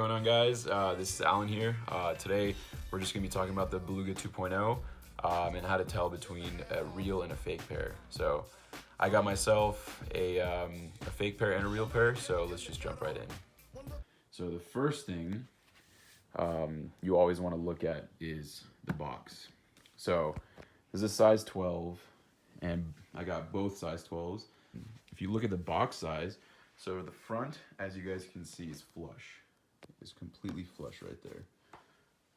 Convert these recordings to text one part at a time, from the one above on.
going on, guys? This is Alan here. Today we're just going to be talking about the Beluga 2.0 and how to tell between a real and a fake pair. So I got myself a fake pair and a real pair, so let's just jump right in. So the first thing you always want to look at is the box. So this is a size 12 and I got both size 12s. If you look at the box size, so the front, as you guys can see, is flush. It's completely flush right there.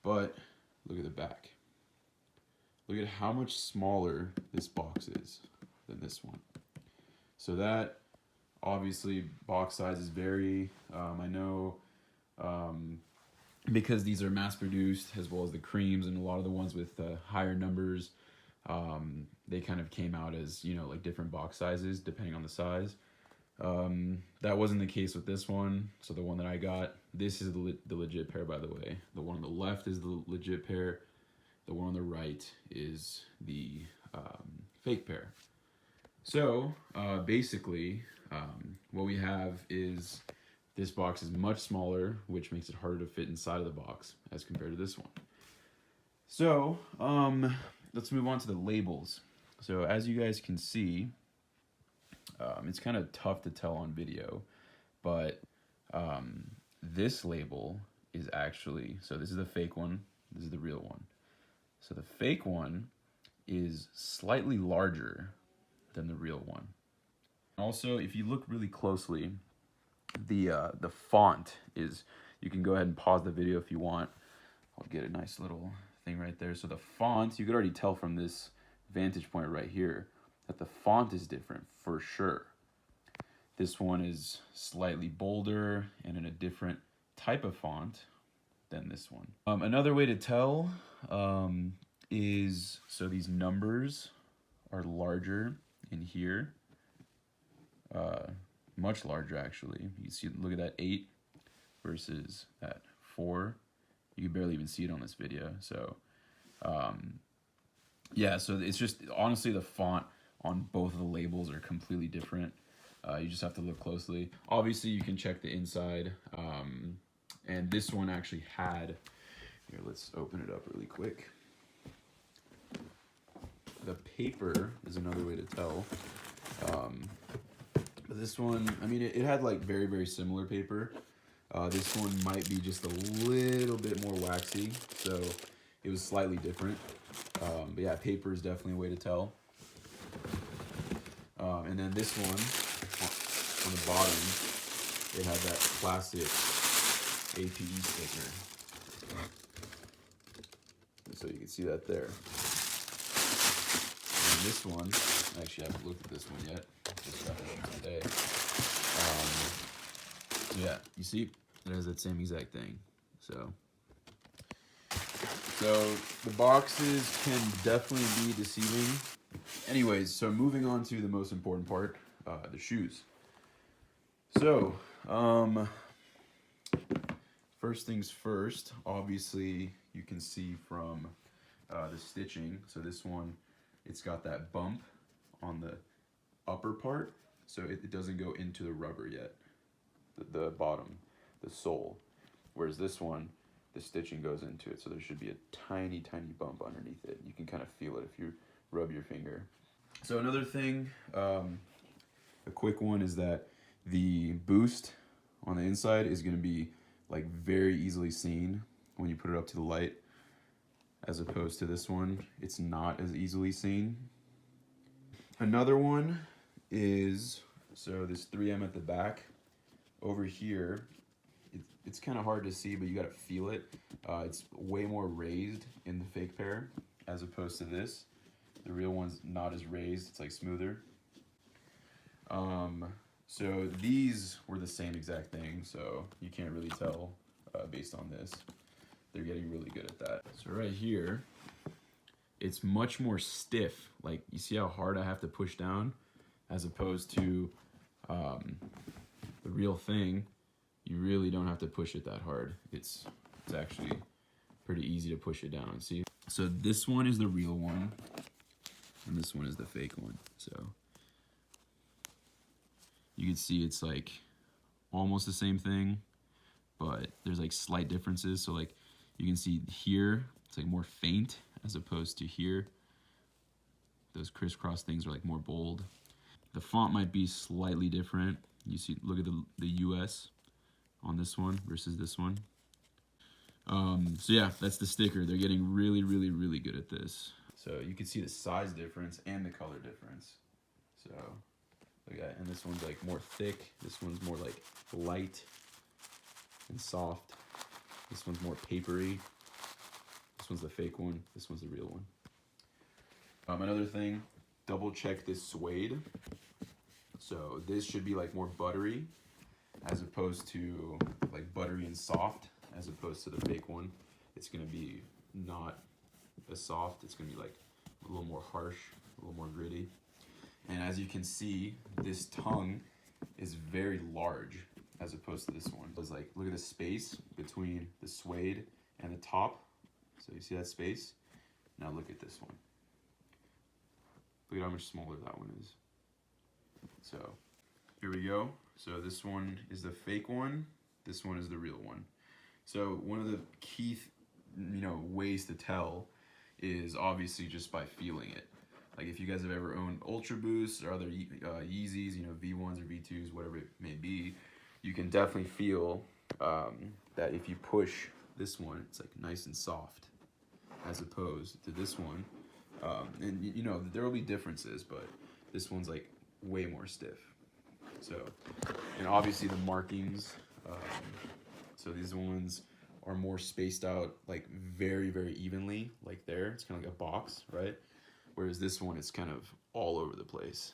But look at the back. Look at how much smaller this box is than this one. So that, obviously, box sizes vary. I know because these are mass produced, as well as the creams and a lot of the ones with higher numbers, they kind of came out as, you know, like different box sizes depending on the size. That wasn't the case with this one. So the one that I got, this is the legit pair, by the way. The one on the left is the legit pair. The one on the right is the fake pair. So basically, what we have is this box is much smaller, which makes it harder to fit inside of the box as compared to this one. So let's move on to the labels. So as you guys can see, it's kind of tough to tell on video, but this label is actually, so this is the fake one, this is the real one. So the fake one is slightly larger than the real one. Also, if you look really closely, the font is, you can go ahead and pause the video if you want. I'll get a nice little thing right there. So the font, you could already tell from this vantage point right here that the font is different for sure. This one is slightly bolder and in a different type of font than this one. Another way to tell is, so these numbers are larger in here, much larger actually. You see, look at that 8 versus that 4. You can barely even see it on this video. So yeah, so it's just, honestly, the font on both of the labels are completely different. You just have to look closely. Obviously, you can check the inside. And this one actually had, here, let's open it up really quick. The paper is another way to tell. But this one, I mean, it had like very, very similar paper. This one might be just a little bit more waxy, so it was slightly different. But yeah, paper is definitely a way to tell. And then this one, on the bottom, it had that classic APE sticker. So you can see that there. And this one, I actually haven't looked at this one yet. Just got it today. So yeah, you see, it has that same exact thing. So the boxes can definitely be deceiving. Anyways, so moving on to the most important part, the shoes. So, first things first, obviously you can see from the stitching. So this one, it's got that bump on the upper part, so it doesn't go into the rubber yet, the bottom, the sole. Whereas this one, the stitching goes into it, so there should be a tiny, tiny bump underneath it. You can kind of feel it if you rub your finger. So another thing, a quick one, is that the boost on the inside is going to be like very easily seen when you put it up to the light, as opposed to this one, it's not as easily seen. Another one is, so this 3M at the back, over here, it's kind of hard to see, but you got to feel it. It's way more raised in the fake pair as opposed to this. The real one's not as raised, it's like smoother. So these were the same exact thing, so you can't really tell based on this. They're getting really good at that. So right here, it's much more stiff. Like, you see how hard I have to push down, as opposed to the real thing. You really don't have to push it that hard. It's actually pretty easy to push it down. See? So this one is the real one, and this one is the fake one. So you can see it's like almost the same thing, but there's like slight differences. So like you can see here, it's like more faint as opposed to here. Those crisscross things are like more bold. The font might be slightly different. You see, look at the US on this one versus this one. So yeah, that's the sticker. They're getting really, really, really good at this. So you can see the size difference and the color difference. So look at that. And this one's like more thick. This one's more like light and soft. This one's more papery. This one's the fake one. This one's the real one. Another thing, double check this suede. So this should be like more buttery as opposed to like buttery and soft, as opposed to the fake one. It's gonna be not as soft. It's gonna be like a little more harsh, a little more gritty. And as you can see, this tongue is very large as opposed to this one. It's like, look at the space between the suede and the top. So you see that space? Now look at this one. Look at how much smaller that one is. So here we go. So this one is the fake one. This one is the real one. So one of the key, ways to tell is obviously just by feeling it. Like if you guys have ever owned Ultra Boosts or other Yeezys, V1s or V2s, whatever it may be, you can definitely feel that if you push this one, it's like nice and soft, as opposed to this one. And there will be differences, but this one's like way more stiff. So, and obviously the markings. So these ones are more spaced out, like very, very evenly, like there. It's kind of like a box, right? Whereas this one is kind of all over the place,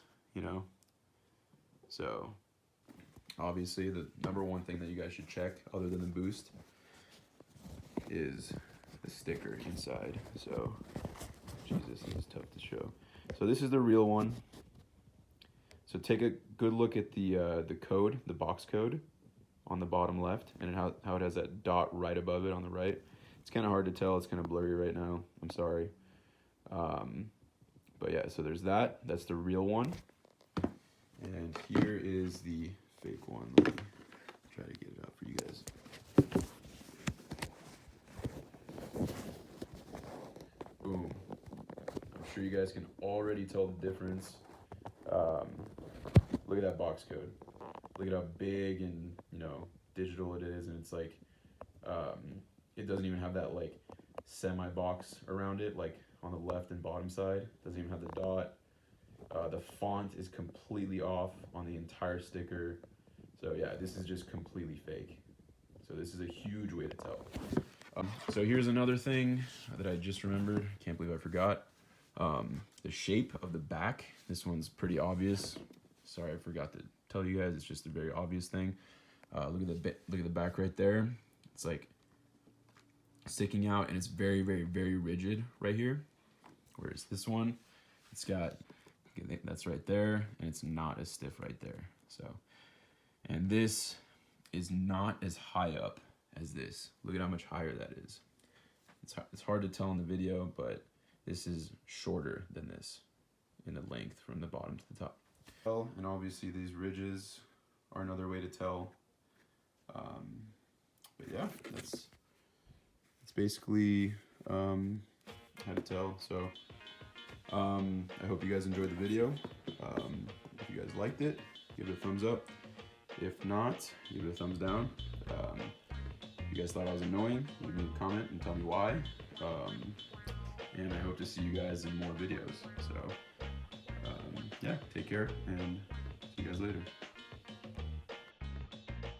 So obviously the number one thing that you guys should check, other than the boost, is the sticker inside. So, Jesus, this is tough to show. So this is the real one. So take a good look at the code, the box code on the bottom left, and how it has that dot right above it on the right. It's kind of hard to tell. It's kind of blurry right now. I'm sorry. But yeah, so there's that. That's the real one. And here is the fake one. Let me try to get it out for you guys. Boom. I'm sure you guys can already tell the difference. Look at that box code. Look at how big and digital it is, and it's like it doesn't even have that like semi box around it, like on the left and bottom side. Doesn't even have the dot. The font is completely off on the entire sticker. So yeah, this is just completely fake. So this is a huge way to tell. So here's another thing that I just remembered. Can't believe I forgot. The shape of the back. This one's pretty obvious. Sorry, I forgot to tell you guys. It's just a very obvious thing. Look at the back right there. It's like sticking out, and it's very, very, very rigid right here. Whereas this one, it's got, that's right there, and it's not as stiff right there. So, and this is not as high up as this. Look at how much higher that is. It's hard to tell in the video, but this is shorter than this in the length from the bottom to the top. And obviously these ridges are another way to tell. But yeah, that's basically how to tell. So I hope you guys enjoyed the video. If you guys liked it, give it a thumbs up. If not, give it a thumbs down. If you guys thought I was annoying, leave me a comment and tell me why. And I hope to see you guys in more videos. So yeah, take care and see you guys later.